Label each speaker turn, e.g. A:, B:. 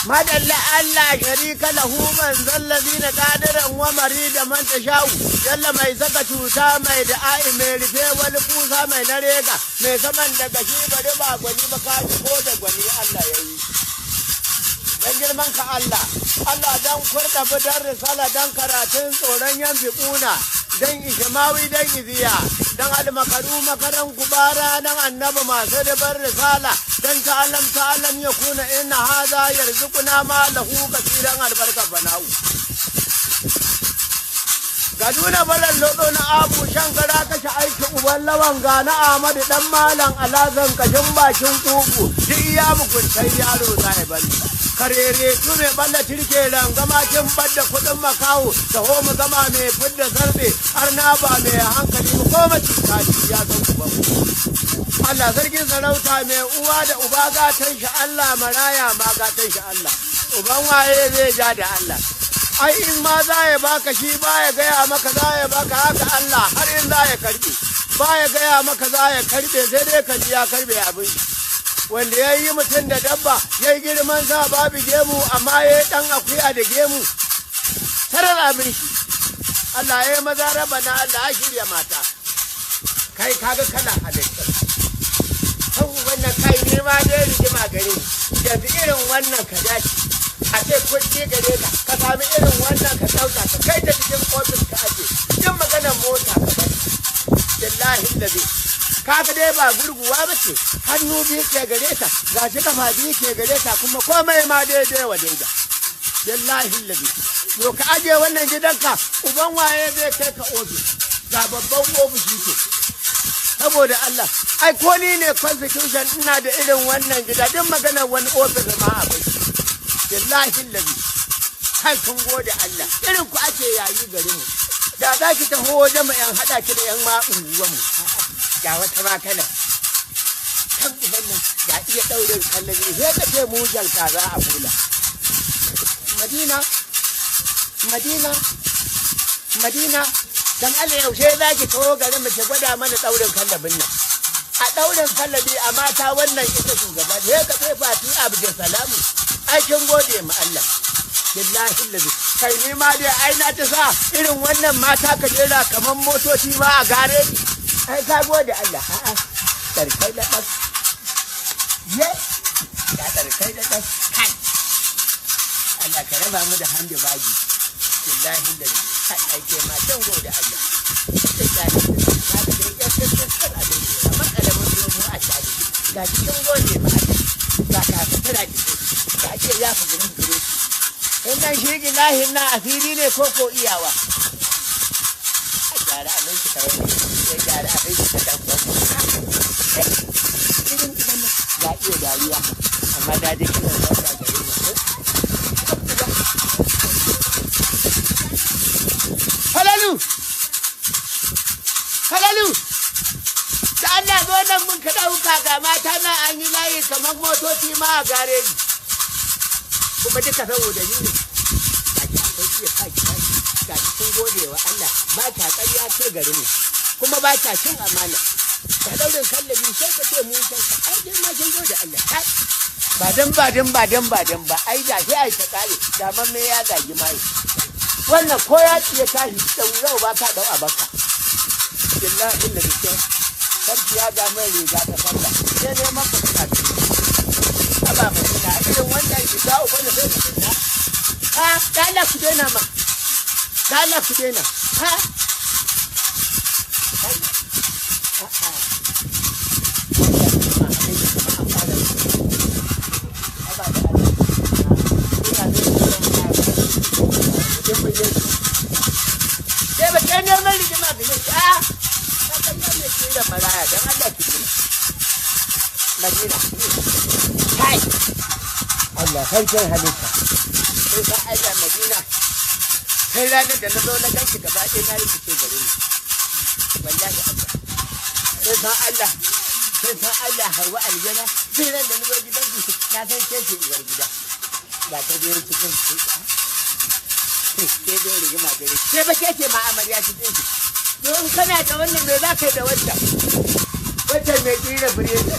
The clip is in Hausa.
A: madalla Allah sharika lahu man zallazina qadiran wa marida man tashau jalla mai saka cuta mai da'i mai rufe wani kusa mai narega mai saman daga shi bari ba gwani ba kaji ko da gwani Allah yayi dan girman ka Allah dan kurda bidan risala dan karatun tsoron yan fiquna dan ishmawi dan iziya dan almakaru makaran kubara dan annabi masu dabar risala dan ta'alam ya kuna inna hadha yarzuquna ma lahu kasiran albarka banau gaduna balan lodo na abu shankara kashe aiki uban lawan ga na Ahmadu dan malam alazan kashin bakin kuku duk iya mukuntai yaro zai bari karere su mai balla tirke rangama kin badda kudin makawo da homu zama mai fidda zarbe har na ba mai hankali mu koma cikaki ya san ku ba Allah sarkin sarauta mai uwa da uba gatan shi Allah maraya ma gatan shi Allah uban waye zai ja da Allah ai in ma za ya baka shi baya gaya maka za ya baka haka Allah har in za ya karbe baya gaya maka za ya karbe sai dai ka ji ya karbe abin wanda ya yi mutum da dabba ya yi girman sa babu gemu amma ya yi ɗan akuya da gemu sarar abin shi Allah ya yi maza raba na Allah ya shirya mata kai kaga kana halittar kan wannan kai ne ma dai rigima gare yanzu irin wannan ka dace a ce kuɗi gare ka sami irin wannan ka ɗauka ka kai da cikin ofis ka aje yin maganar mota ka bari billahi lazi kaga dai ba gurguwa ba ce hannu biyu ke gare ta gashi kafa biyu ke gare ta kuma komai ma daidai wa daida billahi lazi to ka aje wannan gidanka uban waye zai kai ka ofis ga babban ofishi ce saboda Allah ai ko ni ne constitution ina da irin wannan gida din maganar wani ofis ma akwai billahi lazi kai kun gode Allah irin ku ake yayi garin mu da za ki taho wajen mu yan hada ki da yan ma unguwan mu ga wata ma kana kan wannan ga iya daurin kallabi sai ka ce mujan kaza a kula Madina dan Allah yaushe zaki taho garin mu ki gwada mana daurin kallabin nan a daurin kallabi a mata wannan ita shugaba sai ka ce Fati Abdul Salamu aikin gode mu Allah billahi lazi kai ni ma dai ai na ta sa irin wannan mata ka jera kaman motoci ma a gare ni ai ka gode Allah a'a tarkai da das ye ya tarkai da das kai Allah ka raba mu da hande baji billahi lazi kai ai ke ma dan gode Allah billahi ka da ya tsaka abin da makalamin domo a tashi ga kin gode ma Allah ga ka tara ki ga ce ya fi gurin gure wannan shi gilahin na asiri ne ko iyawa a gyara abin ki tare ya gyara abin ki ta irin idan ya iya dariya amma da dai kina da gare ni ko halalu da Allah zo nan mun ka dauka ga mata na an yi layi kamar motoci ma a gareji kuma duka saboda ni ne ga ki akwai iya saki ga ki kun gode wa Allah ba ta ƙarya ce garin mu kuma ba ta cin amana ka daurin kallabi sai ka ce mu san ka ai dai ma kin gode Allah ba dan ba ai da sai ai ta kare da man me ya gaji mai wannan ko ya tsiye tashi da yau ba ka dau abaka billahi inna lillahi sarki ya ga mai riga ta falla sai dai maka ta ce aba mai na irin wannan shiga uba da sai mutum na ha da Allah ku daina ma da Allah ku daina ha Madina kai Allah sarkin halitta sai ka Allah Madina sai ranar da na zo na ganki gaba ɗaya na rikice gare ni wallahi Allah sai ka Allah hawa aljana sai ran da na zo gidan ki na san ke ce uwar gida ba ta je cikin ki ke da rigima gare sai ba ke ce ma amarya cikin ki don kana da wannan me za ka yi da wannan wata mai tsira biredi